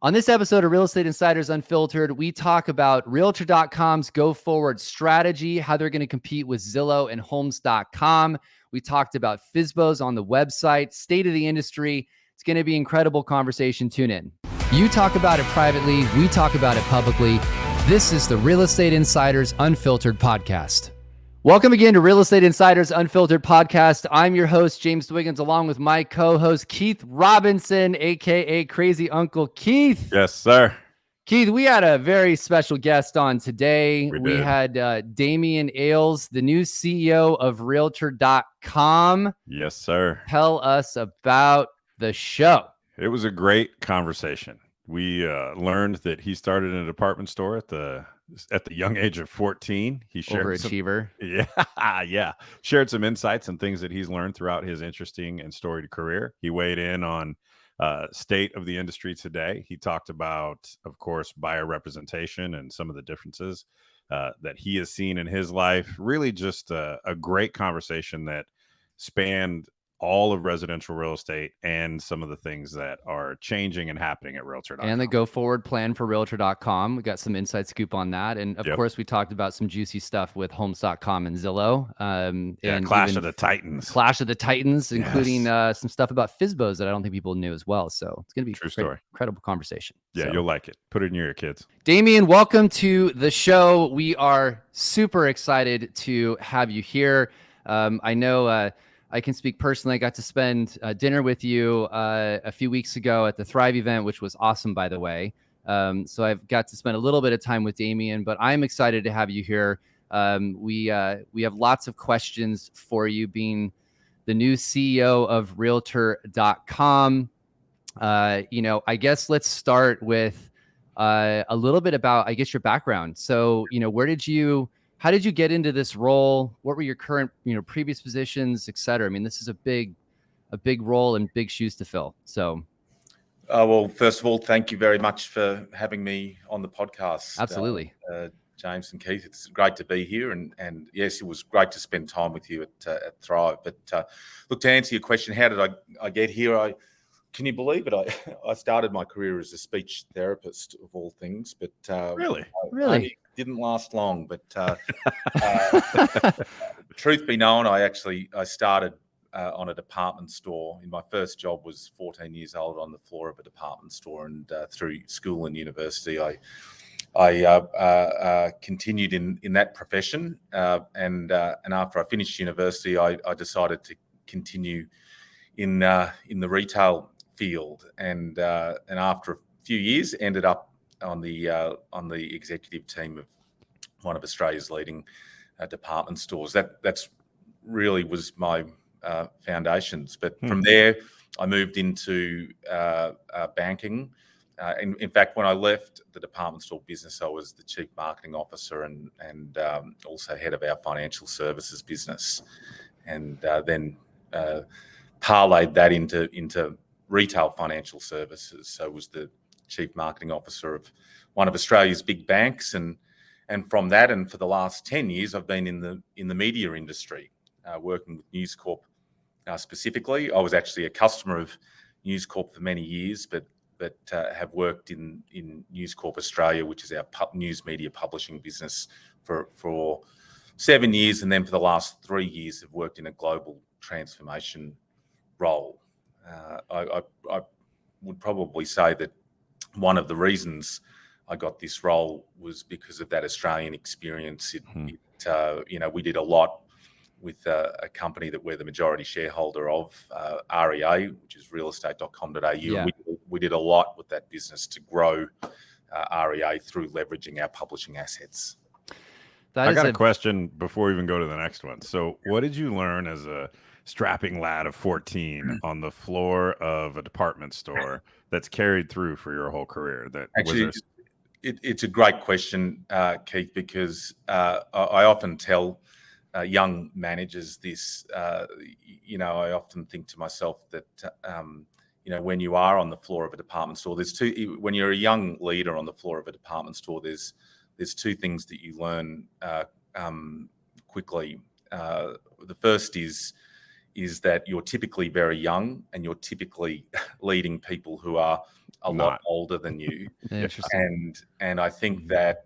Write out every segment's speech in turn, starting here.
On this episode of Real Estate Insiders Unfiltered, we talk about Realtor.com's go-forward strategy, how they're going to compete with Zillow and Homes.com. We talked about FSOs on the website, state of the industry. It's going to be an incredible conversation. Tune in. You talk about it privately. We talk about it publicly. This is the Real Estate Insiders Unfiltered podcast. Welcome again to Real Estate Insiders Unfiltered podcast. I'm your host, James Dwiggins, along with my co-host, Keith Robinson, aka Crazy Uncle Keith. Yes, sir. Keith, we had a very special guest on today. We had Damian Eales, the new CEO of Realtor.com. Yes, sir. Tell us about the show. It was a great conversation. We learned that he started in a department store at the young age of 14. He shared Overachiever. Yeah. Shared some insights and things that he's learned throughout his interesting and storied career. He weighed in on state of the industry today. He talked about, of course, buyer representation and some of the differences that he has seen in his life. Really just a great conversation that spanned all of residential real estate and some of the things that are changing and happening at Realtor.com. And the go-forward plan for Realtor.com. We got some inside scoop on that. And of course, we talked about some juicy stuff with Homes.com and Zillow. And Clash of the Titans. Clash of the Titans, including some stuff about FSOs that I don't think people knew as well. So it's going to be an incredible conversation. Yeah, you'll like it. Put it in your ear, kids. Damian, welcome to the show. We are super excited to have you here. I know... I can speak personally. I got to spend dinner with you a few weeks ago at the Thrive event, which was awesome, by the way. So I've got to spend a little bit of time with Damian, but I'm excited to have you here. We have lots of questions for you, being the new CEO of Realtor.com. I guess let's start with a little bit about, your background. So, how did you get into this role? What were your current, previous positions, et cetera? I mean, this is a big role and big shoes to fill. So, well, first of all, thank you very much for having me on the podcast. Absolutely, James and Keith. It's great to be here, and yes, it was great to spend time with you at Thrive. But look, to answer your question, how did I get here? Can you believe it? I started my career as a speech therapist, of all things, but Really? Didn't last long. But truth be known, I started on a department store. In my first job was 14 years old on the floor of a department store, and through school and university, I continued in that profession. And after I finished university, I decided to continue in the retail field, and after a few years, ended up on the executive team of one of Australia's leading department stores. That's really was my foundations. But from there, I moved into banking. In fact, when I left the department store business, I was the chief marketing officer and also head of our financial services business, and then parlayed that into retail financial services. So I was the chief marketing officer of one of Australia's big banks, and from that, and for the last 10 years, I've been in the media industry, working with News Corp specifically. I was actually a customer of News Corp for many years, but have worked in News Corp Australia, which is our news media publishing business, for 7 years, and then for the last 3 years have worked in a global transformation role. I would probably say that one of the reasons I got this role was because of that Australian experience. We did a lot with a company that we're the majority shareholder of, REA, which is realestate.com.au. Yeah. We did a lot with that business to grow REA through leveraging our publishing assets. I got a question before we even go to the next one. So what did you learn as a strapping lad of 14 on the floor of a department store that's carried through for your whole career? It's a great question, Keith, because I often tell young managers this. I often think to myself that when you are on the floor of a department store, when you're a young leader on the floor of a department store, there's two things that you learn quickly. The first is that you're typically very young, and you're typically leading people who are a lot older than you. Interesting. And I think that,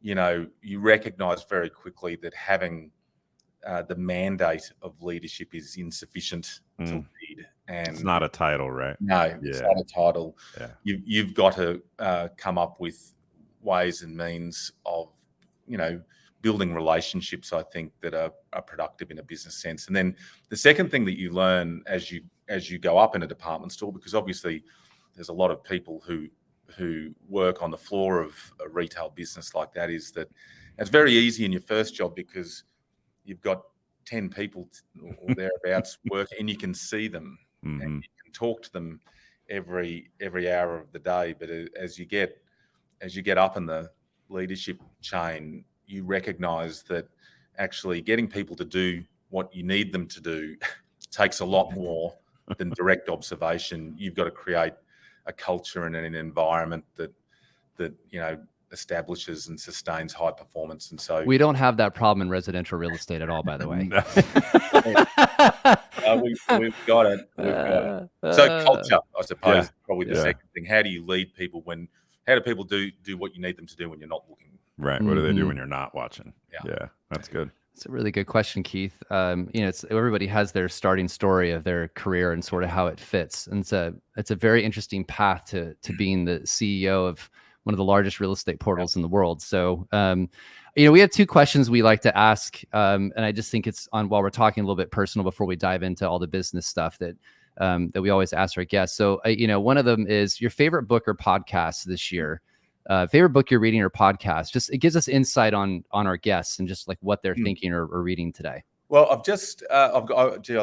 you recognize very quickly that having the mandate of leadership is insufficient to lead. And it's not a title, right? No, it's not a title. Yeah. You've got to come up with ways and means of, building relationships, I think, that are productive in a business sense. And then the second thing that you learn as you go up in a department store, because obviously there's a lot of people who work on the floor of a retail business like that, is that it's very easy in your first job because you've got 10 people or thereabouts working, and you can see them and you can talk to them every hour of the day. But as you get up in the leadership chain, you recognize that actually getting people to do what you need them to do takes a lot more than direct observation. You've got to create a culture and an environment that establishes and sustains high performance. And so we don't have that problem in residential real estate at all, by the way. We've got it. So culture, I suppose, is probably the second thing. How do you lead people how do people do what you need them to do when you're not looking? Right. What do they do when you're not watching? Yeah, that's good. It's a really good question, Keith. Everybody has their starting story of their career and sort of how it fits. And it's a very interesting path to being the CEO of one of the largest real estate portals in the world. So, we have two questions we like to ask. And I just think it's while we're talking a little bit personal before we dive into all the business stuff that we always ask our guests. So, one of them is your favorite book or podcast this year. Favorite book you're reading or podcast. Just it gives us insight on our guests and just like what they're thinking or reading today. Well, I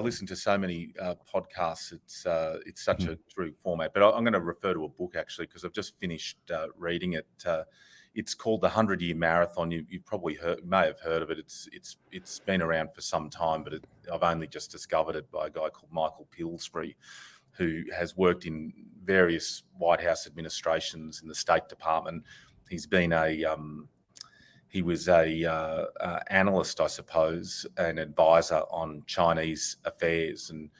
listen to so many podcasts. It's such a true format. But I'm going to refer to a book actually because I've just finished reading it. It's called The 100-Year Marathon. You probably may have heard of it. It's been around for some time, but I've only just discovered it by a guy called Michael Pillsbury, who has worked in various White House administrations in the State Department. He's been he was a analyst, I suppose, an advisor on Chinese affairs. And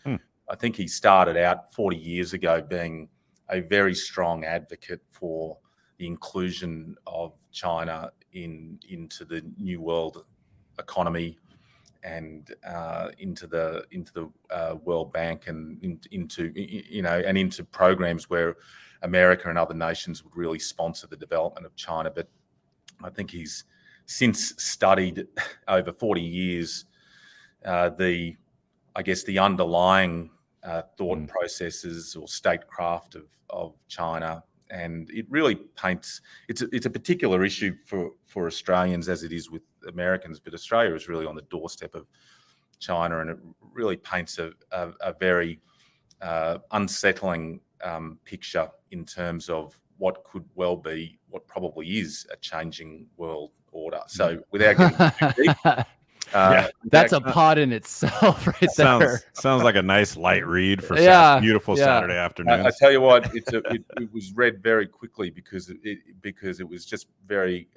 I think he started out 40 years ago being a very strong advocate for the inclusion of China into the New World economy and into the World Bank and into programs where America and other nations would really sponsor the development of China. But I think he's since studied over 40 years the underlying thought processes or statecraft of China. And it really paints, it's a particular issue for Australians as it is with Americans, but Australia is really on the doorstep of China, and it really paints a very unsettling picture in terms of what could well be, what probably is a changing world order. So without getting too deep, that's a pod in itself, right there. Sounds like a nice light read for beautiful Saturday afternoon. I tell you what, it was read very quickly because it was just very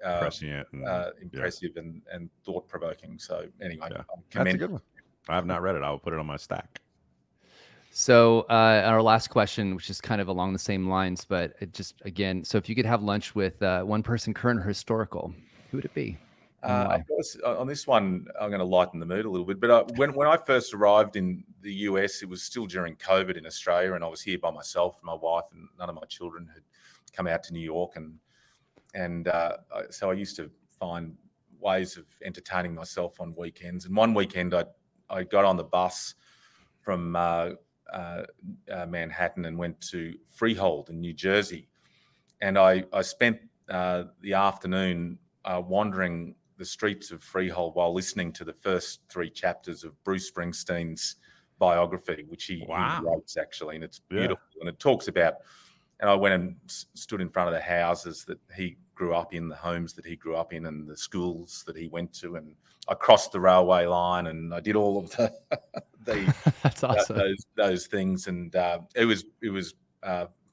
impressive and thought provoking. So anyway, that's a good one. I have not read it. I will put it on my stack. So our last question, which is kind of along the same lines, but it just again, so if you could have lunch with one person, current or historical, who would it be? Of course, on this one, I'm going to lighten the mood a little bit. But when I first arrived in the US, it was still during COVID in Australia, and I was here by myself and my wife, and none of my children had come out to New York, and so I used to find ways of entertaining myself on weekends. And one weekend, I got on the bus from Manhattan and went to Freehold in New Jersey, and I spent the afternoon wandering the streets of Freehold while listening to the first 3 chapters of Bruce Springsteen's biography, which he wrote actually, and it's beautiful. And it talks about, and I went and stood in front of the houses that he grew up in, the homes that he grew up in, and the schools that he went to, and I crossed the railway line, and I did all of the that's awesome. those things, and it was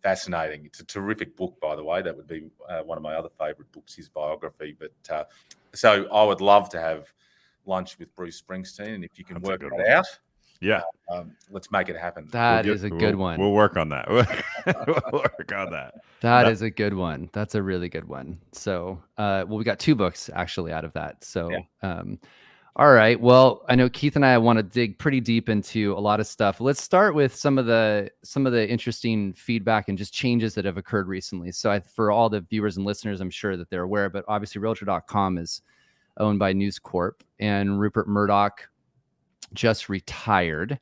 fascinating. It's a terrific book, by the way. That would be one of my other favourite books, his biography. But so I would love to have lunch with Bruce Springsteen, and if you can work that out, Yeah. Let's make it happen. That is a good one. We'll work on that. We'll work on that. That is a good one. That's a really good one. So, well, we got 2 books actually out of that. So, all right. Well, I know Keith and I want to dig pretty deep into a lot of stuff. Let's start with some of the interesting feedback and just changes that have occurred recently. So, for all the viewers and listeners, I'm sure that they're aware, but obviously, Realtor.com is owned by News Corp, and Rupert Murdoch just retired.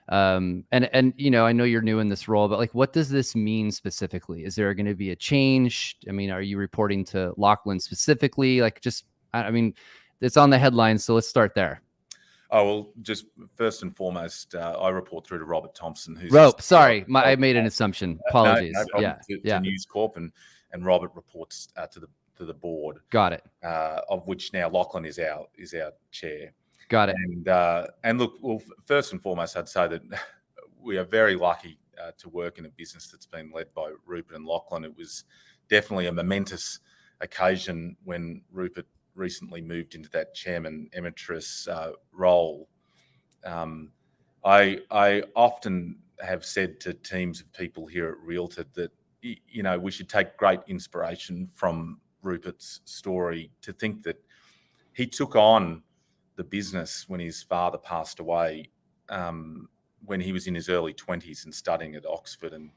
And you know, I know you're new in this role, but like, what does this mean specifically? Is there going to be a change? I mean, are you reporting to Lachlan specifically? Like, just, I mean, it's on the headlines, so let's start there. Oh, well, just first and foremost, I report through to Robert Thompson, who's Sorry, I made an assumption. Apologies. No problem. To News Corp, and Robert reports to the board. Got it. Of which now Lachlan is our chair. Got it. And look, well, first and foremost, I'd say that we are very lucky to work in a business that's been led by Rupert and Lachlan. It was definitely a momentous occasion when Rupert recently moved into that chairman emeritus role. I often have said to teams of people here at Realtor that, you know, we should take great inspiration from Rupert's story, to think that he took on the business when his father passed away, when he was in his early 20s and studying at Oxford. And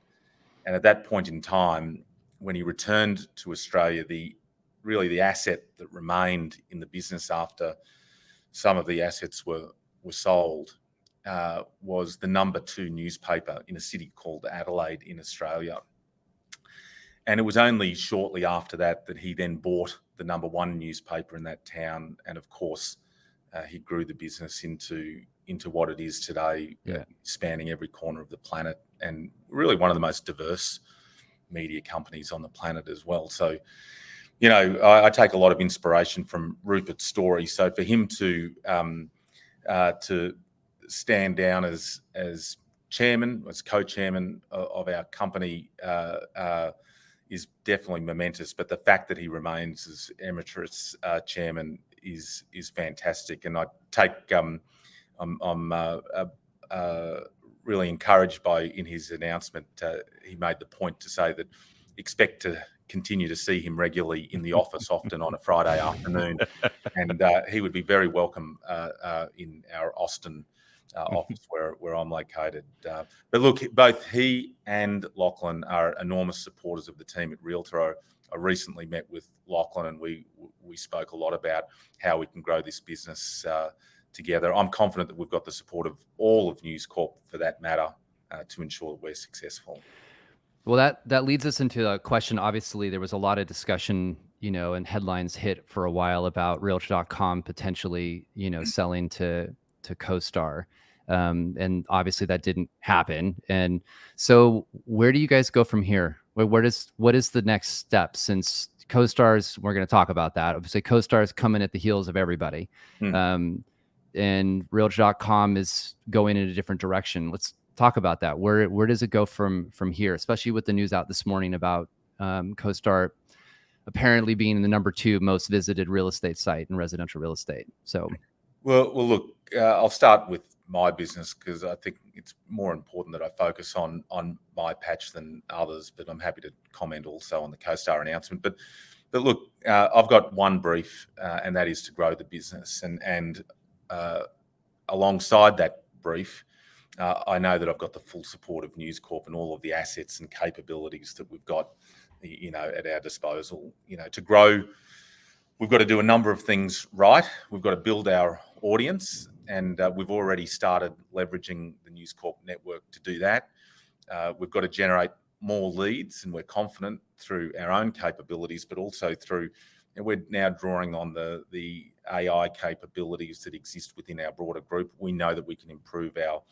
at that point in time, when he returned to Australia, the asset that remained in the business after some of the assets were sold was the number 2 newspaper in a city called Adelaide in Australia. And it was only shortly after that he then bought the number 1 newspaper in that town. And of course, he grew the business into what it is today, spanning every corner of the planet, and really one of the most diverse media companies on the planet as well. So, you know, I take a lot of inspiration from Rupert's story. So for him to stand down as chairman, as co-chairman of our company, is definitely momentous. But the fact that he remains as emeritus chairman is fantastic, and I take I'm really encouraged by, in his announcement, he made the point to say that expect to continue to see him regularly in the office, often on a Friday afternoon, and he would be very welcome in our Austin office where I'm located. But look, both he and Lachlan are enormous supporters of the team at Realtor. I recently met with Lachlan, and we spoke a lot about how we can grow this business together. I'm confident that we've got the support of all of News Corp, for that matter, to ensure that we're successful. Well, that leads us into a question. Obviously, there was a lot of discussion, you know, and headlines hit for a while about Realtor.com potentially, you know, selling to CoStar. And obviously that didn't happen. And so where do you guys go from here? What is the next step, since CoStar's, we're going to talk about that. Obviously CoStar's coming at the heels of everybody. And Realtor.com is going in a different direction. Let's talk about that. Where does it go from here, especially with the news out this morning about CoStar apparently being the number 2 most visited real estate site in residential real estate. So, well, look, I'll start with my business, because I think it's more important that I focus on my patch than others. But I'm happy to comment also on the CoStar announcement. But look, I've got one brief, and that is to grow the business. And alongside that brief, I know that I've got the full support of News Corp and all of the assets and capabilities that we've got, you know, at our disposal. You know, to grow, we've got to do a number of things right. We've got to build our audience, and we've already started leveraging the News Corp network to do that. We've got to generate more leads, and we're confident through our own capabilities, but also through, and we're now drawing on the AI capabilities that exist within our broader group. We know that we can improve our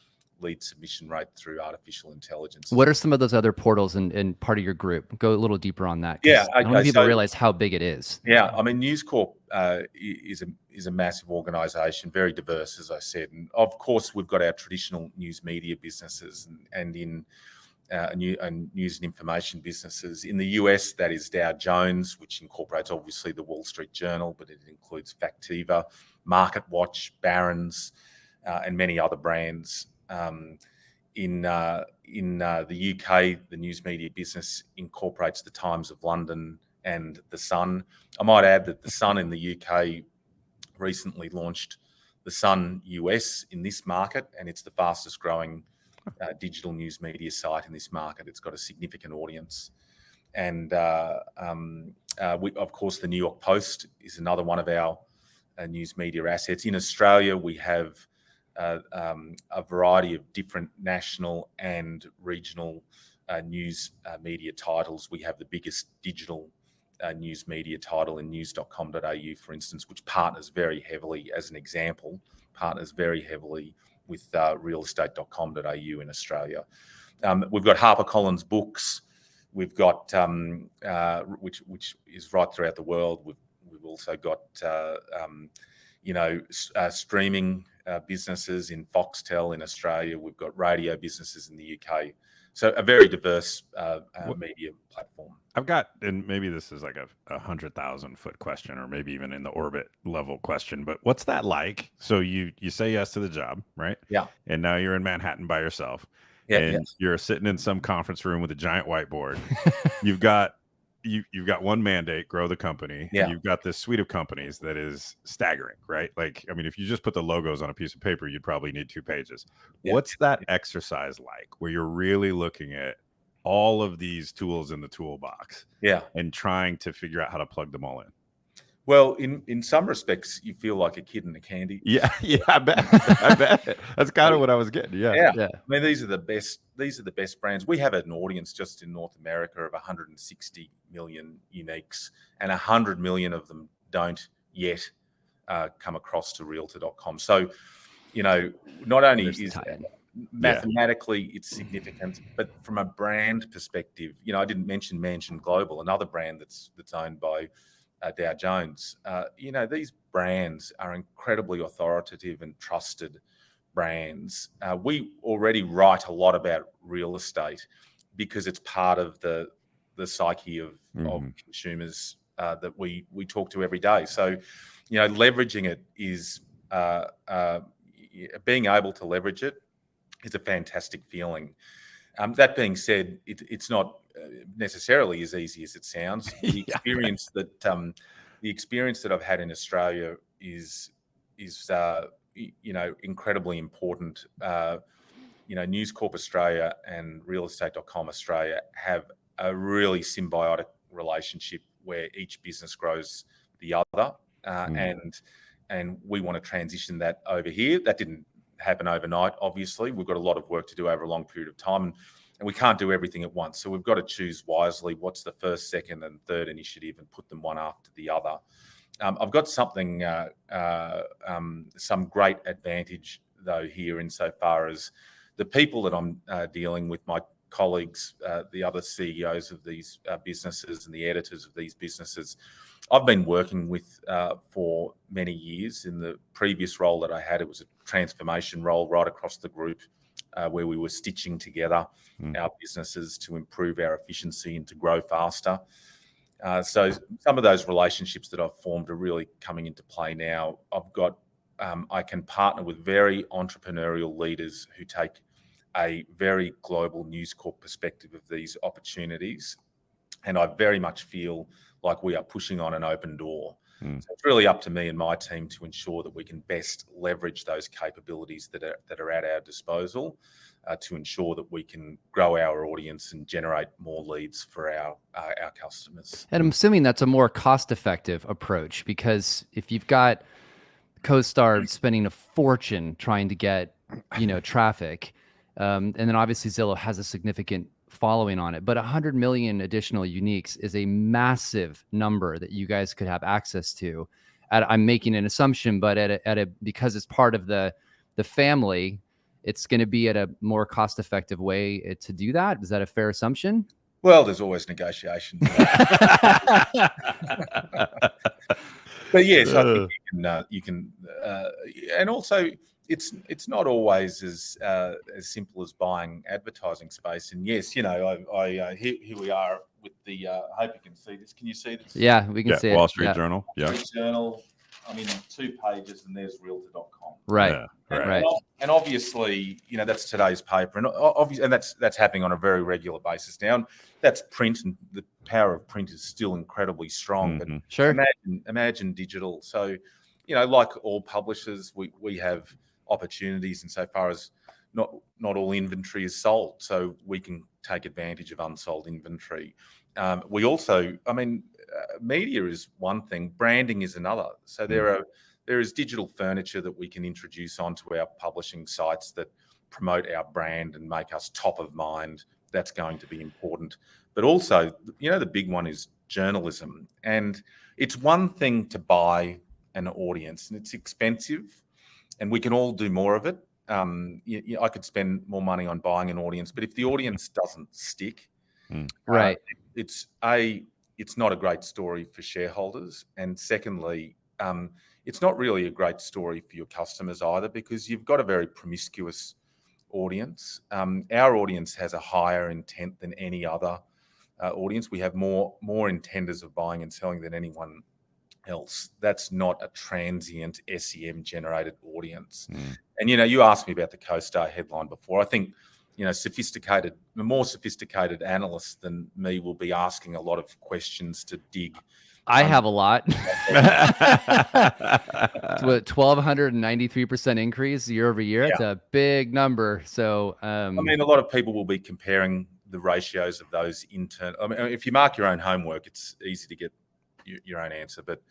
lead submission rate through artificial intelligence. What are some of those other portals and part of your group? Go a little deeper on that. Yeah, I don't want people to realize how big it is. Yeah, I mean, News Corp is a massive organisation, very diverse, as I said, and of course we've got our traditional news media businesses and in news and information businesses. In the US, that is Dow Jones, which incorporates obviously the Wall Street Journal, but it includes Factiva, MarketWatch, Barron's, and many other brands. In the UK, the news media business incorporates the Times of London and the Sun. I might add that the Sun in the UK recently launched the Sun US in this market, and it's the fastest growing digital news media site in this market. It's got a significant audience. And of course, the New York Post is another one of our news media assets. In Australia, we have a variety of different national and regional news media titles. We have the biggest digital news media title in news.com.au, for instance, which partners very heavily, as an example, with realestate.com.au in Australia. We've got HarperCollins Books. We've got which is right throughout the world. We've also got streaming businesses in Foxtel in Australia. We've got radio businesses in the UK. So a very diverse media platform. I've got, and maybe this is like a 100,000-foot question, or maybe even in the orbit level question, but what's that like? So you say yes to the job, right? Yeah. And now you're in Manhattan by yourself. Yeah, and you're sitting in some conference room with a giant whiteboard. You've got one mandate: grow the company. Yeah. You've got this suite of companies that is staggering, right? Like, I mean, if you just put the logos on a piece of paper, you'd probably need 2 pages. Yeah. What's that exercise like, where you're really looking at all of these tools in the toolbox, and trying to figure out how to plug them all in? Well, in some respects, you feel like a kid in a candy. Yeah, I bet. That's kind of what I was getting. Yeah. I mean, these are the best brands. We have an audience just in North America of 160 million uniques, and 100 million of them don't yet come across to Realtor.com. So, not only is mathematically it's significant, but from a brand perspective, I didn't mention Mansion Global, another brand that's owned by Dow Jones. These brands are incredibly authoritative and trusted brands. We already write a lot about real estate because it's part of the psyche of consumers that we talk to every day. So, leveraging it is being able to leverage it is a fantastic feeling. That being said, it's not necessarily as easy as it sounds. The experience that I've had in Australia is incredibly important. News Corp Australia and realestate.com Australia have a really symbiotic relationship where each business grows the other, and we want to transition that over here. That didn't happen overnight, obviously. We've got a lot of work to do over a long period of time, and we can't do everything at once. So we've got to choose wisely what's the first, second, and third initiative and put them one after the other. I've got some great advantage, though, here insofar as the people that I'm dealing with, my colleagues, the other CEOs of these businesses and the editors of these businesses, I've been working with for many years. In the previous role that I had, it was a transformation role right across the group, where we were stitching together our businesses to improve our efficiency and to grow faster. So some of those relationships that I've formed are really coming into play now. I can partner with very entrepreneurial leaders who take a very global News Corp perspective of these opportunities, and I very much feel like we are pushing on an open door. So it's really up to me and my team to ensure that we can best leverage those capabilities that are at our disposal to ensure that we can grow our audience and generate more leads for our customers. And I'm assuming that's a more cost-effective approach, because if you've got CoStar spending a fortune trying to get, traffic, and then obviously Zillow has a significant following on it, but 100 million additional uniques is a massive number that you guys could have access to. I'm making an assumption, but because it's part of the family, it's going to be at a more cost-effective way to do that. Is that a fair assumption? Well, there's always negotiations. But yes, I think you can, and also it's not always as simple as buying advertising space. And yes, I here we are with the. I hope you can see this. Can you see this? Yeah, we can see it. Wall Street Journal. Yeah. Street Journal. I'm in 2 pages, and there's Realtor.com. Right. Yeah, right. And obviously, that's today's paper, and obviously, and that's happening on a very regular basis now. And that's print, and the power of print is still incredibly strong. Mhm. But Sure. imagine digital. So, like all publishers, we have opportunities insofar as not all inventory is sold, so we can take advantage of unsold inventory. We also, media is one thing, branding is another. So there is digital furniture that we can introduce onto our publishing sites that promote our brand and make us top of mind. That's going to be important. But also, the big one is journalism. And it's one thing to buy an audience, and it's expensive, and we can all do more of it. I could spend more money on buying an audience, but if the audience doesn't stick, Right. it's not a great story for shareholders, and secondly, it's not really a great story for your customers either, because you've got a very promiscuous audience. Our audience has a higher intent than any other audience. We have more intenders of buying and selling than anyone else. That's not a transient SEM generated audience. And you asked me about the CoStar headline before. I think more sophisticated analysts than me will be asking a lot of questions to dig. I have a lot. 1,293% increase year over year. It's a big number. So, a lot of people will be comparing the ratios of those internal. If you mark your own homework, it's easy to get your own answer. But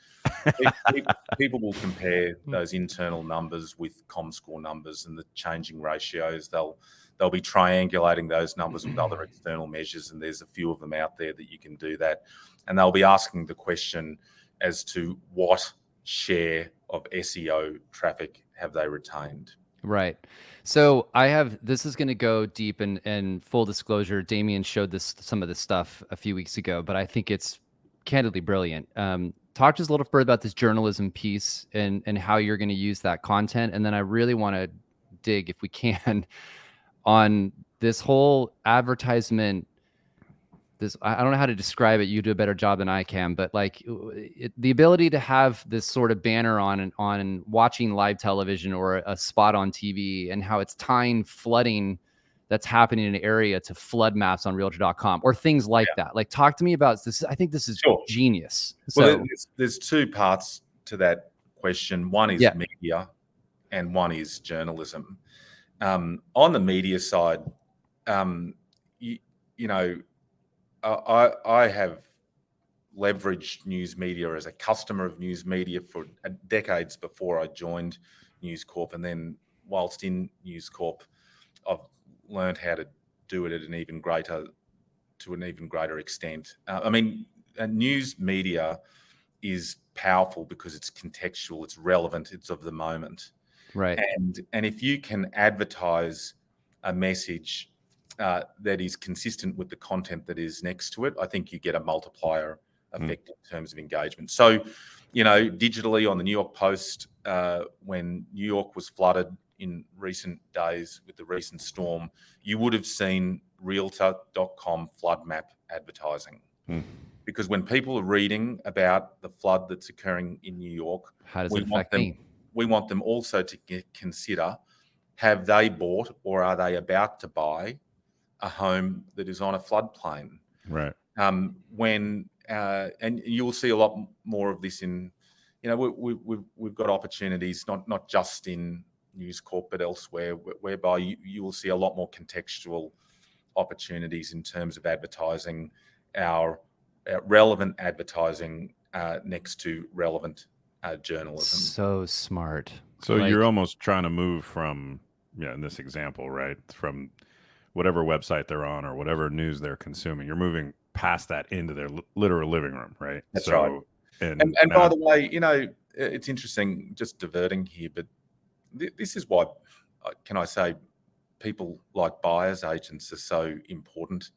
people will compare those internal numbers with ComScore numbers and the changing ratios. They'll be triangulating those numbers with other external measures, and there's a few of them out there that you can do that. And they'll be asking the question as to what share of SEO traffic have they retained. Right. So this is going to go deep, and full disclosure, Damian showed some of this stuff a few weeks ago, but I think it's candidly brilliant. Talk to us a little further about this journalism piece and how you're going to use that content. And then I really want to dig, if we can, on this whole advertisement. I don't know how to describe it. You do a better job than I can, but like the ability to have this sort of banner on watching live television or a spot on TV, and how it's tying flooding that's happening in an area to flood maps on Realtor.com or things like that. Like, talk to me about this. I think this is genius. Well, there's 2 parts to that question. One is media, and one is journalism. On the media side, I have leveraged news media as a customer of news media for decades before I joined News Corp, and then whilst in News Corp, I've learned how to do it at an even greater extent. News media is powerful because it's contextual, it's relevant, it's of the moment, right? And if you can advertise a message that is consistent with the content that is next to it, I think you get a multiplier effect in terms of engagement. So, digitally on the New York Post, when New York was flooded in recent days with the recent storm, you would have seen Realtor.com flood map advertising. Because when people are reading about the flood that's occurring in New York, how does it affect me? We want them also to consider, have they bought or are they about to buy a home that is on a floodplain? Right. And you'll see a lot more of this in, we've got opportunities not just in News Corp but elsewhere, whereby you will see a lot more contextual opportunities in terms of advertising, our relevant advertising next to relevant journalism. So smart. So you're almost trying to move from, in this example, right, from whatever website they're on or whatever news they're consuming, you're moving past that into their literal living room, right? That's right. And by the way, it's interesting, just diverting here, but this is why, can I say, people like buyers agents are so important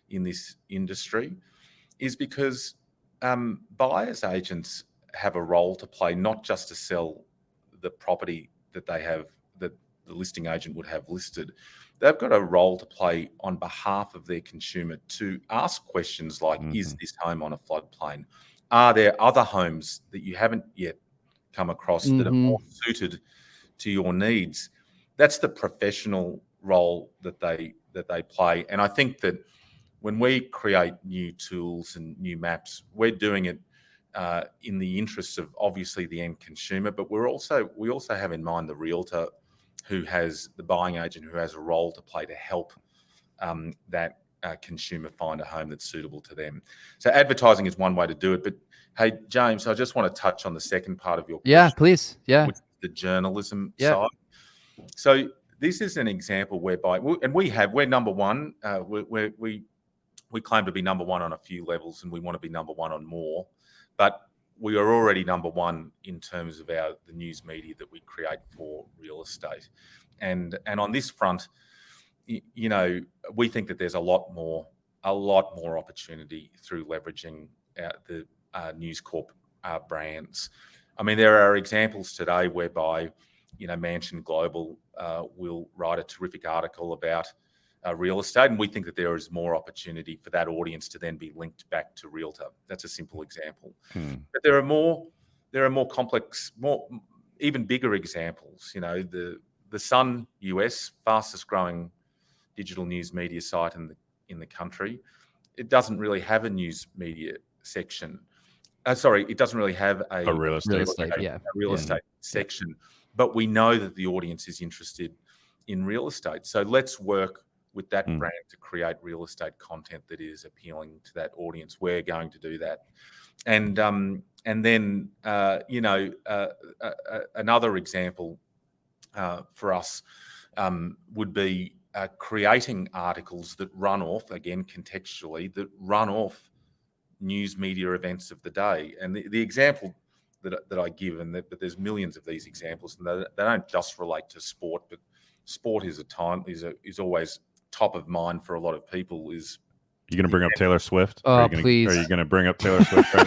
in this industry, is because buyers agents have a role to play, not just to sell the property that they have, that the listing agent would have listed. They've got a role to play on behalf of their consumer to ask questions like, is this home on a floodplain? Are there other homes that you haven't yet come across that are more suited to your needs. That's the professional role that they play. And I think that when we create new tools and new maps, we're doing it in the interests of obviously the end consumer, but we also have in mind the realtor, who has the buying agent, who has a role to play to help that consumer find a home that's suitable to them. So advertising is one way to do it. But hey, James, I just want to touch on the second part of your question. Yeah, please. Yeah. Which is the journalism side. So this is an example whereby, and we're number one. We claim to be number one on a few levels, and we want to be number one on more. But we are already number one in terms of the news media that we create for real estate. And on this front, you know, we think that there's a lot more opportunity through leveraging the News Corp brands. I mean, there are examples today whereby, you know, Mansion Global will write a terrific article about real estate, and we think that there is more opportunity for that audience to then be linked back to Realtor. That's a simple example. But there are more complex, even bigger examples. You know, the Sun US, fastest growing digital news media site in the country, it doesn't really have a news media section. It doesn't really have a real estate section. But we know that the audience is interested in real estate. So let's work with that brand to create real estate content that is appealing to that audience. We're going to do that. And then, you know, another example for us would be creating articles that run off, again, contextually, that run off news media events of the day. And the example that I give, but there's millions of these examples, and they don't just relate to sport, but sport is always top of mind for a lot of people. Is you going to bring up Taylor Swift? Oh, please! Are you going to bring up Taylor Swift right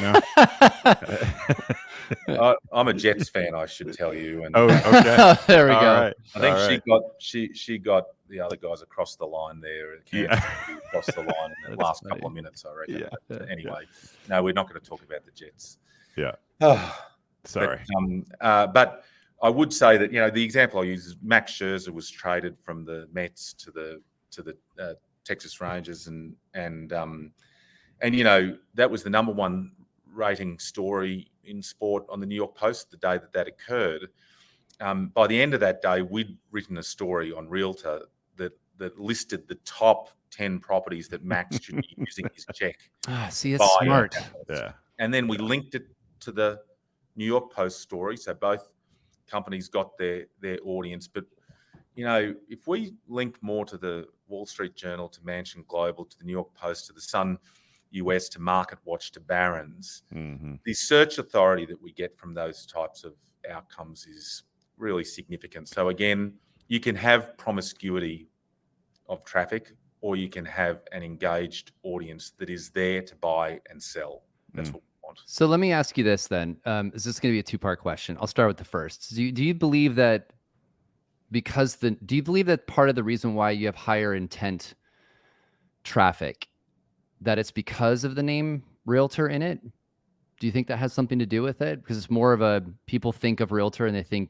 now? I'm a Jets fan, I should tell you. And okay. There we go. Right. I think she got the other guys across the line there. Across the line in the last couple of minutes, I reckon. Yeah. But anyway, no, we're not going to talk about the Jets. Yeah. Sorry. But I would say that, you know, the example I use is Max Scherzer was traded from the Mets to the Texas Rangers, and you know, that was the number one rating story in sport on the New York Post the day that occurred. By the end of that day, we'd written a story on Realtor that listed the top 10 properties that Max should be using his check. See, it's smart. Yeah. And then we linked it to the New York Post story, so both companies got their audience. But, you know, if we link more to the Wall Street Journal, to Mansion Global, to the New York Post, to the Sun US, to Market Watch, to Barron's, the search authority that we get from those types of outcomes is really significant. So again, you can have promiscuity of traffic, or you can have an engaged audience that is there to buy and sell. That's what we want. So let me ask you this then. Is this going to be a two-part question? I'll start with the first. Do you believe that do you believe that part of the reason why you have higher intent traffic, that it's because of the name Realtor in it? Do you think that has something to do with it? Because it's more of people think of Realtor and they think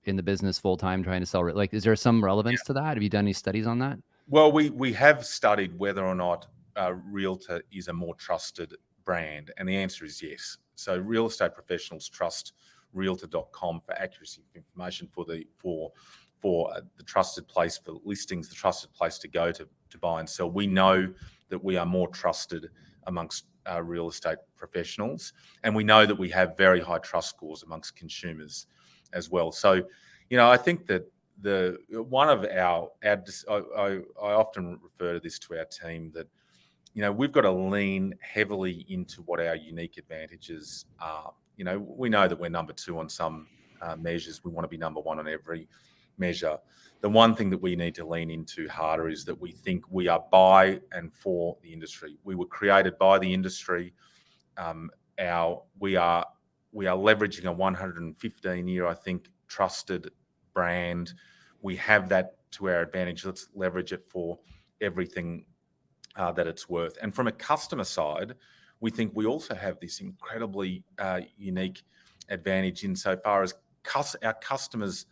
in the business full time trying to sell. Like, is there some relevance to that? Have you done any studies on that? Well, we have studied whether or not Realtor is a more trusted brand, and the answer is yes. So real estate professionals trust Realtor.com for accuracy of information, for the trusted place for listings, the trusted place to go to buy and sell. We know that we are more trusted amongst real estate professionals, and we know that we have very high trust scores amongst consumers as well. So, you know, I think that I often refer to this to our team, that, you know, we've got to lean heavily into what our unique advantages are. You know, we know that we're number two on some measures. We want to be number one on every measure. The one thing that we need to lean into harder is that we think we are by and for the industry. We were created by the industry. We are leveraging a 115-year, I think, trusted brand. We have that to our advantage. Let's leverage it for everything that it's worth. And from a customer side, we think we also have this incredibly unique advantage insofar as our customers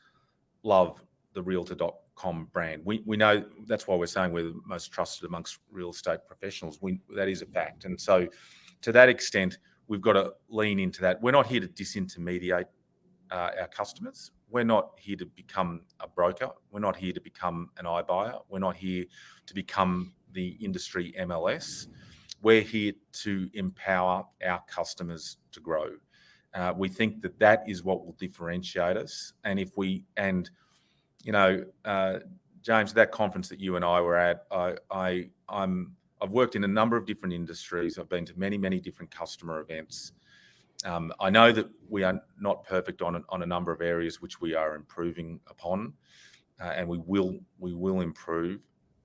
love the Realtor.com brand. We know that's why we're saying we're the most trusted amongst real estate professionals. That is a fact. And so to that extent, we've got to lean into that. We're not here to disintermediate our customers. We're not here to become a broker. We're not here to become an iBuyer. We're not here to become the industry MLS. We're here to empower our customers to grow. We think that is what will differentiate us. And James, that conference that you and I were at, I've worked in a number of different industries. I've been to many, many different customer events. I know that we are not perfect on a number of areas which we are improving upon, and we will improve.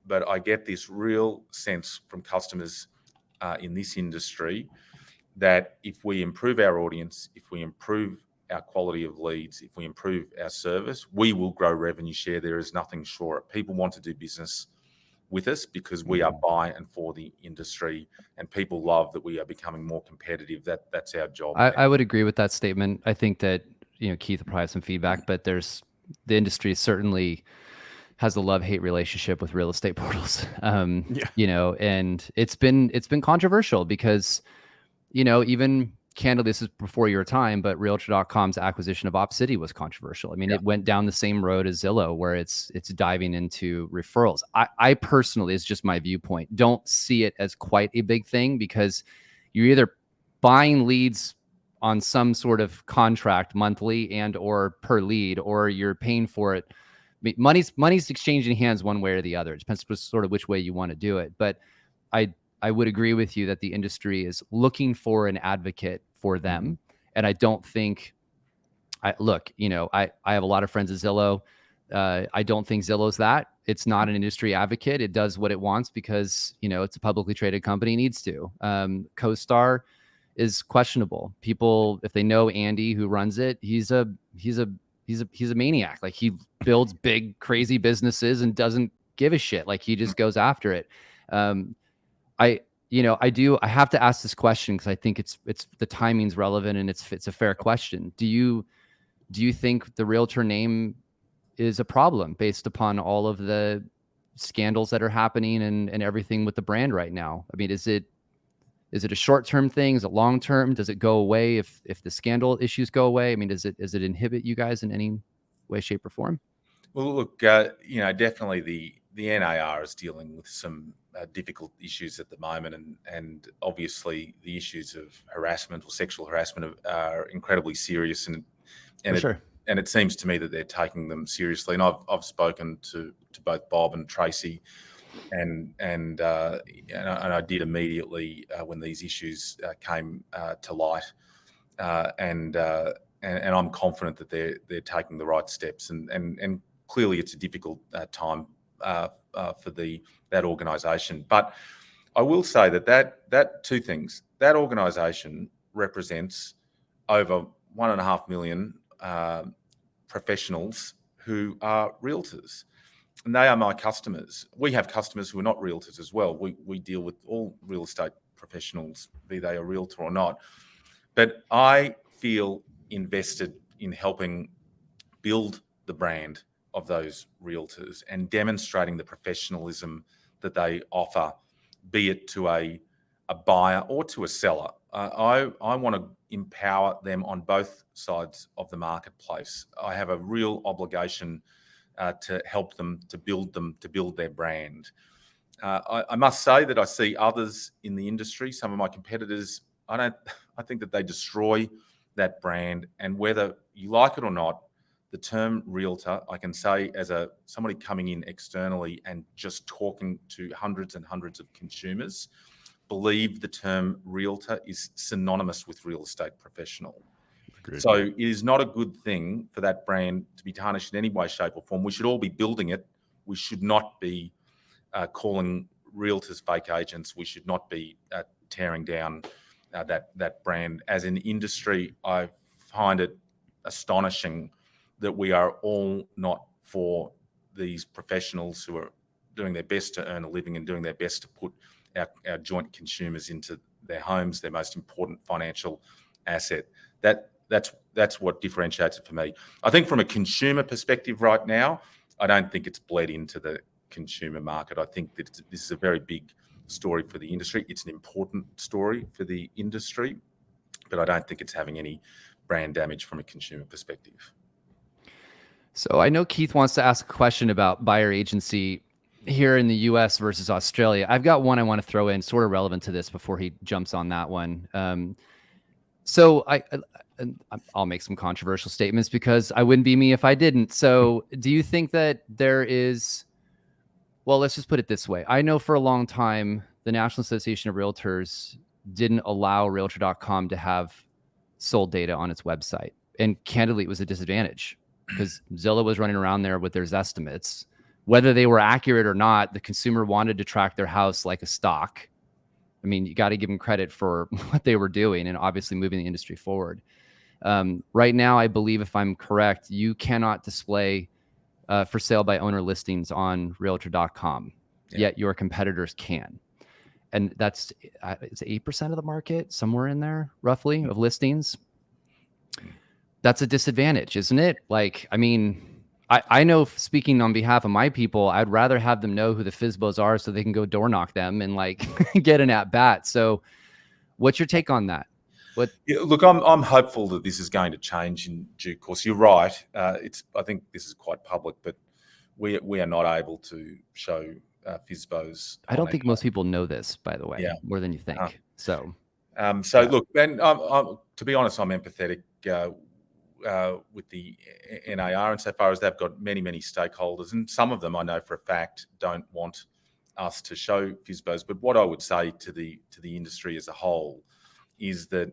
But I get this real sense from customers in this industry that if we improve our audience, if we improve our quality of leads, if we improve our service, we will grow revenue share. There is nothing short. People want to do business with us because we are by and for the industry, and people love that we are becoming more competitive. That's our job. I would agree with that statement. I think that, Keith will probably have some feedback, but the industry certainly has a love-hate relationship with real estate portals. And it's been controversial because, even candidly, this is before your time, but Realtor.com's acquisition of OpCity was controversial. I mean, it went down the same road as Zillow, where it's diving into referrals. I personally, it's just my viewpoint, don't see it as quite a big thing, because you're either buying leads on some sort of contract monthly and or per lead, or you're paying for it. I mean, money's exchanging hands one way or the other. It depends sort of which way you want to do it. But I would agree with you that the industry is looking for an advocate for them. And I don't think, I have a lot of friends at Zillow. I don't think Zillow's that. It's not an industry advocate. It does what it wants because, it's a publicly traded company, needs to. CoStar is questionable. People, if they know Andy, who runs it, he's a maniac. Like, he builds big, crazy businesses and doesn't give a shit. Like, he just goes after it. I have to ask this question because I think it's the timing's relevant and it's a fair question. Do you think the Realtor name is a problem based upon all of the scandals that are happening and everything with the brand right now? I mean, is it a short-term thing? Is it long-term? Does it go away if the scandal issues go away? I mean, does it inhibit you guys in any way, shape, or form? Well, look, definitely the NAR is dealing with some difficult issues at the moment, and obviously the issues of harassment or sexual harassment are incredibly serious, and it seems to me that they're taking them seriously. And I've spoken to both Bob and Tracy, and I did immediately when these issues came to light, and I'm confident that they're taking the right steps, and clearly it's a difficult time for that organisation. But I will say that two things. That organisation represents over 1.5 million professionals who are realtors, and they are my customers. We have customers who are not realtors as well. We deal with all real estate professionals, be they a realtor or not. But I feel invested in helping build the brand of those realtors and demonstrating the professionalism that they offer, be it to a buyer or to a seller. I want to empower them on both sides of the marketplace. I have a real obligation to help them, to build their brand. I must say that I see others in the industry, some of my competitors, I think that they destroy that brand. And whether you like it or not, the term realtor, I can say as somebody coming in externally and just talking to hundreds and hundreds of consumers, believe the term realtor is synonymous with real estate professional. Agreed. So it is not a good thing for that brand to be tarnished in any way, shape or form. We should all be building it. We should not be calling realtors fake agents. We should not be tearing down that brand. As an industry, I find it astonishing that we are all not for these professionals who are doing their best to earn a living and doing their best to put our joint consumers into their homes, their most important financial asset. That that's what differentiates it for me. I think from a consumer perspective right now, I don't think it's bled into the consumer market. I think that this is a very big story for the industry. It's an important story for the industry, but I don't think it's having any brand damage from a consumer perspective. So I know Keith wants to ask a question about buyer agency here in the US versus Australia. I've got one I want to throw in sort of relevant to this before he jumps on that one. So I'll make some controversial statements because I wouldn't be me if I didn't. So do you think that there is, well, let's just put it this way. I know for a long time, the National Association of Realtors didn't allow Realtor.com to have sold data on its website. And candidly, it was a disadvantage because Zillow was running around there with their estimates. Whether they were accurate or not, the consumer wanted to track their house like a stock. I mean, you got to give them credit for what they were doing and obviously moving the industry forward. Right now, I believe, if I'm correct, you cannot display for sale by owner listings on Realtor.com, yet your competitors can. And that's it's 8% of the market, somewhere in there, roughly, of listings. That's a disadvantage, isn't it? Like, I mean, I know, speaking on behalf of my people, I'd rather have them know who the FSOs are so they can go door knock them and like get an at bat. So what's your take on that? Yeah, look, I'm hopeful that this is going to change in due course. You're right. I think this is quite public, but we are not able to show FSOs. I don't think most people know this, by the way, more than you think. So look, and to be honest, I'm empathetic with the NAR insofar as they've got many stakeholders, and some of them I know for a fact don't want us to show FSOs. But what I would say to the industry as a whole is that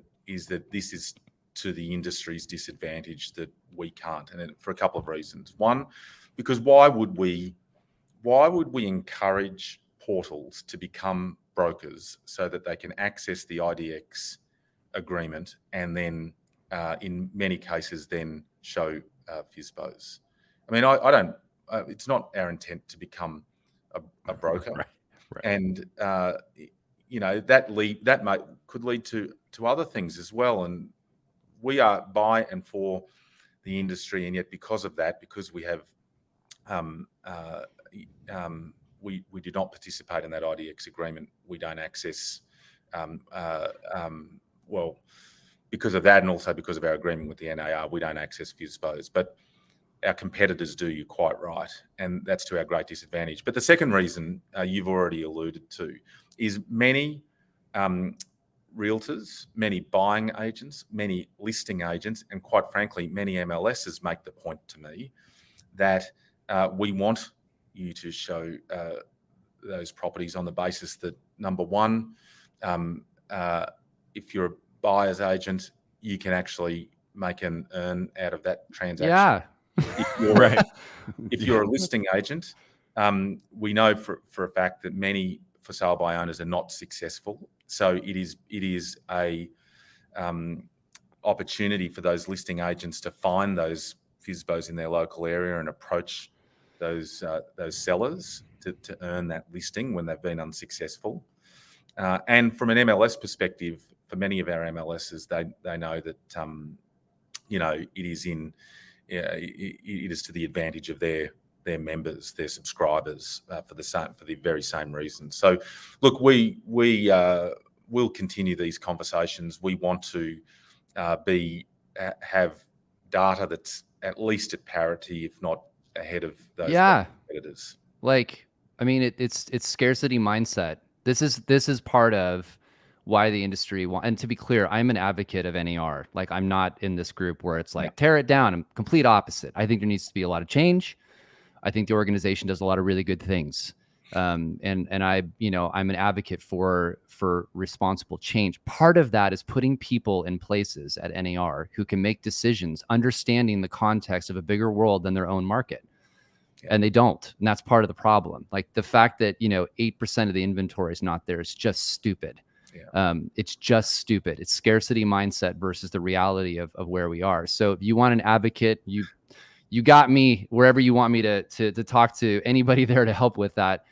this is to the industry's disadvantage that we can't, and for a couple of reasons. One, because why would we encourage portals to become brokers so that they can access the IDX agreement and then in many cases then show FSOs? I mean, I don't. It's not our intent to become a broker, right. And that could lead to other things as well. And we are by and for the industry, and yet because of that, because we have we do not participate in that IDX agreement, we don't access because of that, and also because of our agreement with the NAR, we don't access FSOs. But our competitors do, you're quite right, and that's to our great disadvantage. But the second reason you've already alluded to is many realtors, many buying agents, many listing agents, and quite frankly, many MLSs make the point to me that we want you to show those properties on the basis that, number one, if you're a buyer's agent, you can actually make an earn out of that transaction. Yeah. If you're a listing agent, we know for a fact that many for sale by owners are not successful. So it is a opportunity for those listing agents to find those FSOs in their local area and approach those sellers to earn that listing when they've been unsuccessful. And from an MLS perspective, for many of our MLSs, they know that it is to the advantage of their members, their subscribers, for the very same reason. So, look, we will continue these conversations. We want to have data that's at least at parity, if not ahead of those competitors. Like, I mean, it's scarcity mindset. This is part of why the industry and to be clear, I'm an advocate of NAR. Like, I'm not in this group where it's like tear it down. I'm complete opposite. I think there needs to be a lot of change. I think the organization does a lot of really good things. And I'm an advocate for responsible change. Part of that is putting people in places at NAR who can make decisions, understanding the context of a bigger world than their own market. And they don't. And that's part of the problem. Like, the fact that, 8% of the inventory is not there is just stupid. It's just stupid. It's scarcity mindset versus the reality of where we are. So if you want an advocate, you got me wherever you want me to talk to anybody there to help with that.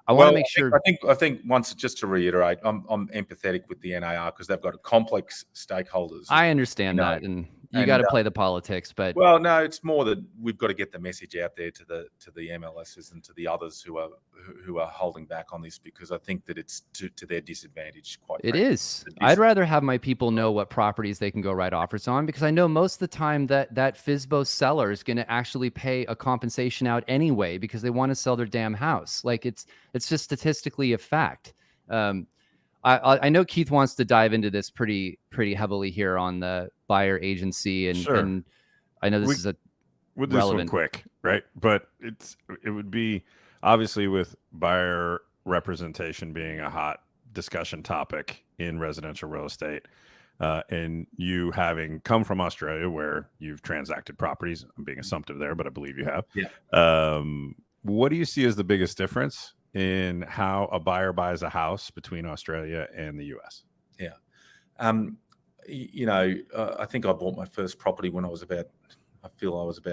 I want to make sure. I think once, just to reiterate, I'm empathetic with the NAR because they've got complex stakeholders. I understand that, and you got to play the politics, but well, no, it's more that we've got to get the message out there to the MLSs and to the others who are holding back on this, because I think that it's to their disadvantage. Quite it frankly. is. I'd rather have my people know what properties they can go write offers on, because I know most of the time that FSBO seller is going to actually pay a compensation out anyway because they want to sell their damn house. Like it's just statistically a fact. I know Keith wants to dive into this pretty heavily here on the buyer agency, and Sure. and I know this is a we'll do relevant. this one quick, right? But it would be obviously with buyer representation being a hot discussion topic in residential real estate, and you having come from Australia where you've transacted properties. I'm being assumptive there, but I believe you have. Yeah. What do you see as the biggest difference in how a buyer buys a house between Australia and the US? Yeah. I think I bought my first property when I was about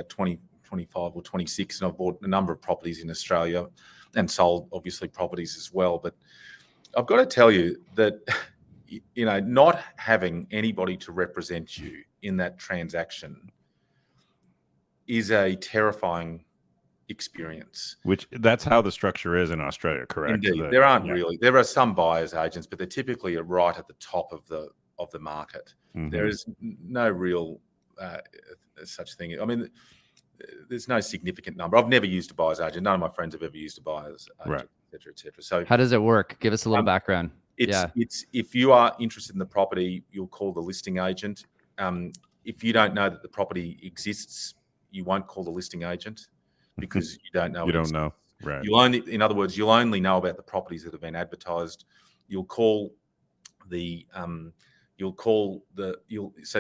20, 25 or 26, and I've bought a number of properties in Australia and sold obviously properties as well. But I've got to tell you that, not having anybody to represent you in that transaction is a terrifying experience. Which that's how the structure is in Australia, correct? Indeed. There aren't really. There are some buyers agents, but they're typically right at the top of the market. Mm-hmm. There is no real such thing. I mean, there's no significant number. I've never used a buyer's agent. None of my friends have ever used a buyer's agent, right, et cetera, et cetera. So how does it work? Give us a little background. It's if you are interested in the property, you'll call the listing agent. If you don't know that the property exists, you won't call the listing agent because you don't know. You don't know, right? In other words, you'll only know about the properties that have been advertised. So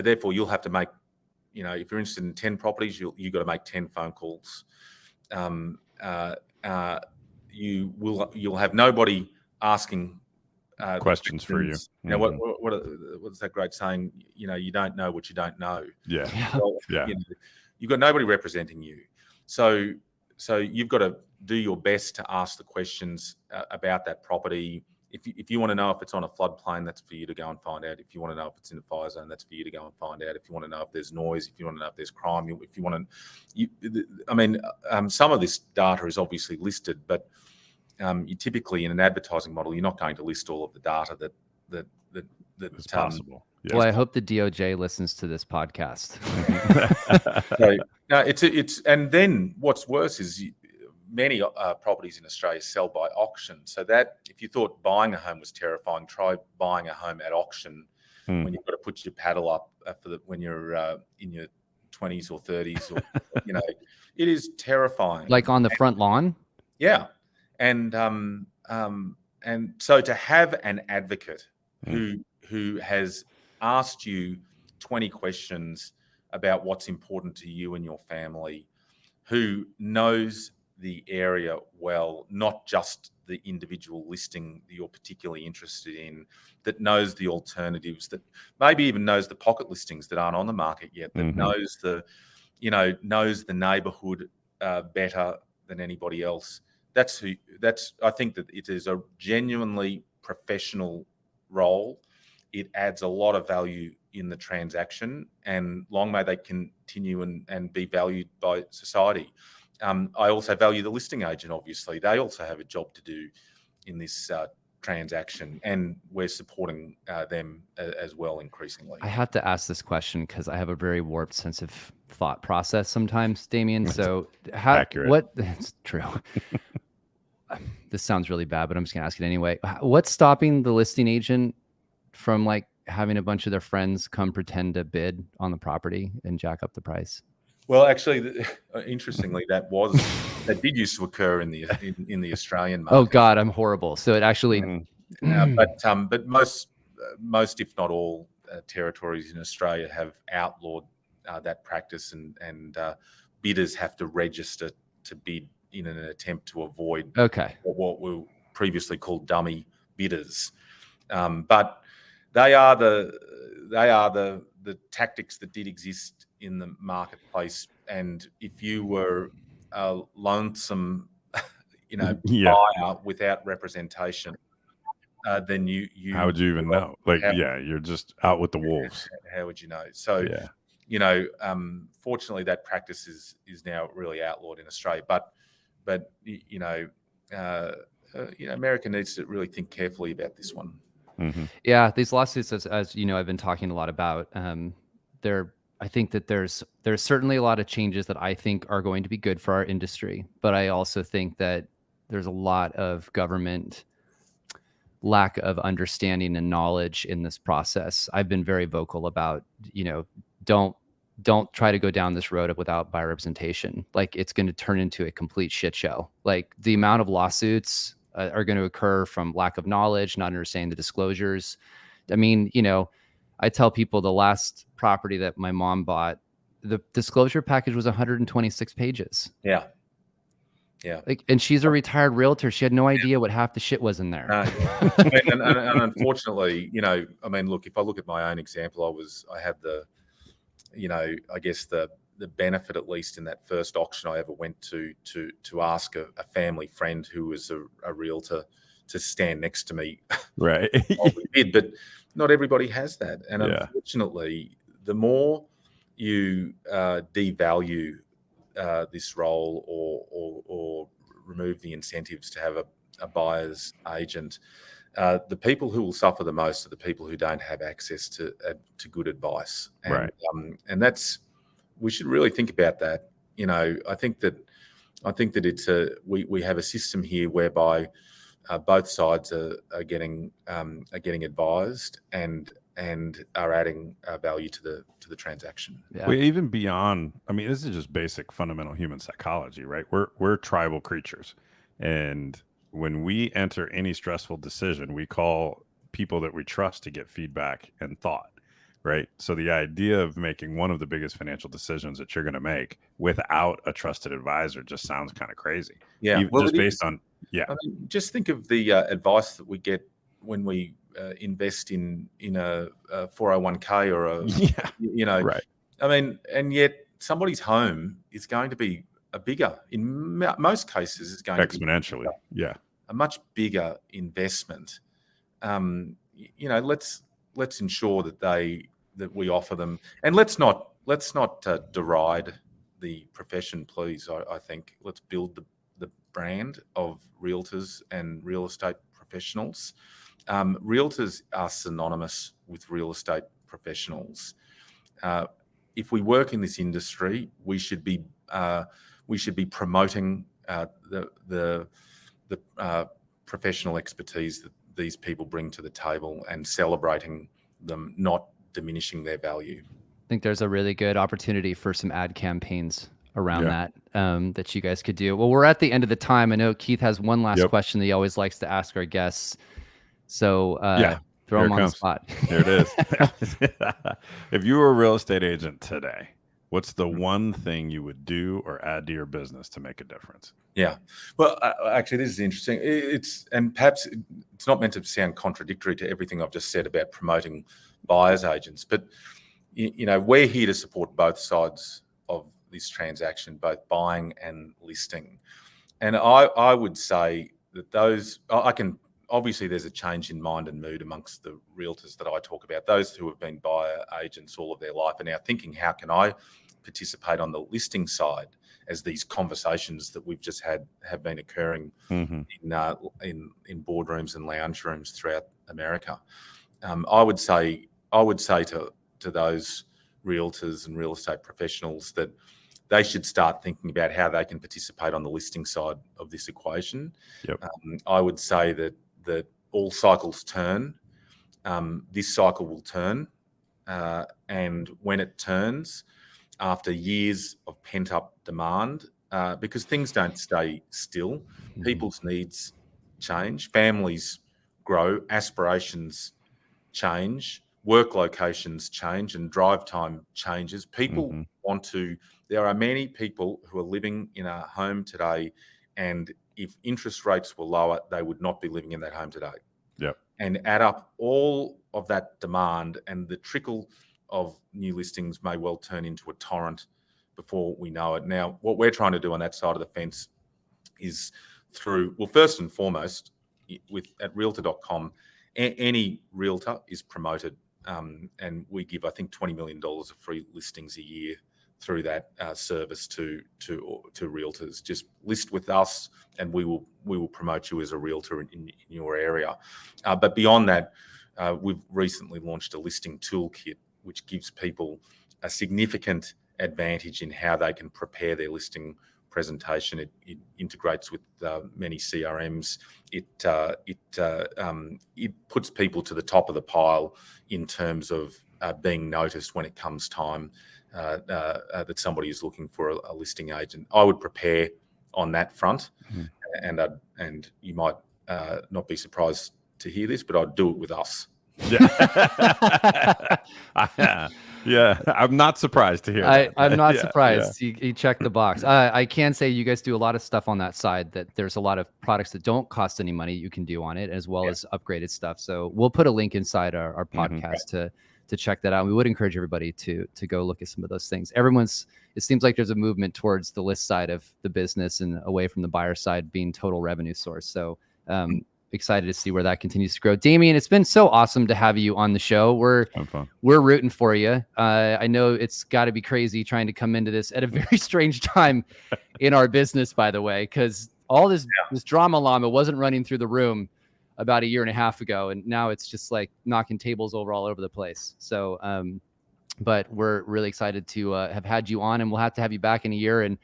therefore you'll have to make, if you're interested in 10 properties, you've got to make 10 phone calls. You'll have nobody asking questions for you. What's that great saying? You don't know what you don't know. Yeah. Well, yeah. You've got nobody representing you. So you've got to do your best to ask the questions about that property. If you want to know if it's on a floodplain, that's for you to go and find out. If you want to know if it's in a fire zone, that's for you to go and find out. If you want to know if there's noise, if you want to know if there's crime, some of this data is obviously listed, but you typically in an advertising model, you're not going to list all of the data that is possible. Yes. Well, I hope the DOJ listens to this podcast. And then what's worse is many properties in Australia sell by auction. So that if you thought buying a home was terrifying, try buying a home at auction when you've got to put your paddle up when you're in your 20s or 30s, or it is terrifying. Like on the front lawn. Yeah, and so to have an advocate who has asked you 20 questions about what's important to you and your family, who knows the area well, not just the individual listing that you're particularly interested in, that knows the alternatives, that maybe even knows the pocket listings that aren't on the market yet, that knows the neighborhood better than anybody else. I think that it is a genuinely professional role. It adds a lot of value in the transaction, and long may they continue and be valued by society. I also value the listing agent, obviously. They also have a job to do in this transaction, and we're supporting them as well increasingly. I have to ask this question because I have a very warped sense of thought process sometimes, Damian. So that's true. This sounds really bad, but I'm just going to ask it anyway. What's stopping the listing agent from having a bunch of their friends come pretend to bid on the property and jack up the price? Well, actually, interestingly, that did used to occur in the Australian market. Oh God, I'm horrible. So it actually, but most, if not all, territories in Australia have outlawed that practice, and bidders have to register to bid in an attempt to avoid what were previously called dummy bidders. But they are the tactics that did exist in the marketplace. And if you were a lonesome Yeah. buyer without representation, then you How would you even know? Like, how, you're just out with the wolves. how would you know? So, Yeah. Fortunately, that practice is now really outlawed in Australia. But America needs to really think carefully about this one. Mm-hmm. Yeah, these lawsuits, as you know, I've been talking a lot about. I think that there's certainly a lot of changes that I think are going to be good for our industry, but I also think that there's a lot of government lack of understanding and knowledge in this process. I've been very vocal about, don't try to go down this road without buyer representation. Like, it's going to turn into a complete shit show. Like, the amount of lawsuits are going to occur from lack of knowledge, not understanding the disclosures. I mean, I tell people the last property that my mom bought, the disclosure package was 126 pages. Yeah. Yeah. Like, and she's a retired realtor. She had no idea what half the shit was in there. And unfortunately, look, if I look at my own example, I had the, I guess the benefit, at least in that first auction I ever went to ask a family friend who was a realtor to stand next to me. Right. We did, but not everybody has that. And unfortunately, the more you devalue this role or remove the incentives to have a buyer's agent, the people who will suffer the most are the people who don't have access to good advice. And, right. And we should really think about that. I think that it's we have a system here whereby both sides are getting advised and are adding value to the transaction. Yeah. Well, even beyond, this is just basic fundamental human psychology, right? We're tribal creatures, and when we enter any stressful decision, we call people that we trust to get feedback and thought, right? So the idea of making one of the biggest financial decisions that you're going to make without a trusted advisor just sounds kind of crazy. Yeah, Even just based on just think of the advice that we get when we invest in a 401k or a right. And yet somebody's home is going to be in most cases is going exponentially to be a much bigger investment. Let's ensure that we offer them, and let's not deride the profession, please. I think let's build the brand of realtors and real estate professionals. Realtors are synonymous with real estate professionals. If we work in this industry, we should be promoting the professional expertise that these people bring to the table and celebrating them, not diminishing their value. I think there's a really good opportunity for some ad campaigns around that that you guys could do. Well, we're at the end of the time. I know Keith has one last question that he always likes to ask our guests. So throw him on the spot. Here it is. If you were a real estate agent today, what's the one thing you would do or add to your business to make a difference? Yeah. Well, actually, this is interesting. And perhaps it's not meant to sound contradictory to everything I've just said about promoting buyers agents, but we're here to support both sides of this transaction, both buying and listing. And I would say that obviously there's a change in mind and mood amongst the realtors that I talk about. Those who have been buyer agents all of their life are now thinking, how can I participate on the listing side, as these conversations that we've just had have been occurring in boardrooms and lounge rooms throughout America. I would say to those realtors and real estate professionals that they should start thinking about how they can participate on the listing side of this equation. Yep. I would say that all cycles turn. This cycle will turn, and when it turns, after years of pent-up demand, because things don't stay still, people's needs change, families grow, aspirations change, work locations change, and drive time changes. People there are many people who are living in a home today, and if interest rates were lower, they would not be living in that home today. Yep. And add up all of that demand, and the trickle of new listings may well turn into a torrent before we know it. Now, what we're trying to do on that side of the fence is through, well, first and foremost, at Realtor.com, any realtor is promoted, and we give, I think, $20 million of free listings a year through that service to realtors. Just list with us, and we will promote you as a realtor in your area. But beyond that, we've recently launched a listing toolkit, which gives people a significant advantage in how they can prepare their listing presentation. It integrates with many CRMs. It puts people to the top of the pile in terms of being noticed when it comes time that somebody is looking for a listing agent. I would prepare on that front, and you might not be surprised to hear this, but I'd do it with us. Yeah, I'm not surprised to hear that. I'm not surprised. Yeah. You checked the box. I can say you guys do a lot of stuff on that side, that there's a lot of products that don't cost any money you can do on it, as well as upgraded stuff. So we'll put a link inside our podcast to check that out. We would encourage everybody to go look at some of those things. It seems like there's a movement towards the list side of the business and away from the buyer side being total revenue source. So excited to see where that continues to grow. Damian, it's been so awesome to have you on the show. We're rooting for you. I know it's got to be crazy trying to come into this at a very strange time in our business, by the way, because all this drama llama wasn't running through the room about a year and a half ago, and now it's just like knocking tables over all over the place. So, but we're really excited to have had you on, and we'll have to have you back in a year and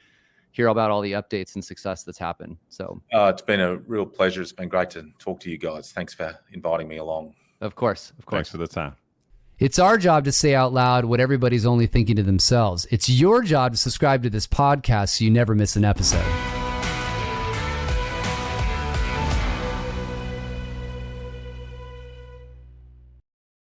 hear about all the updates and success that's happened. So it's been a real pleasure. It's been great to talk to you guys. Thanks for inviting me along. Of course. Thanks for the time. It's our job to say out loud what everybody's only thinking to themselves. It's your job to subscribe to this podcast so you never miss an episode.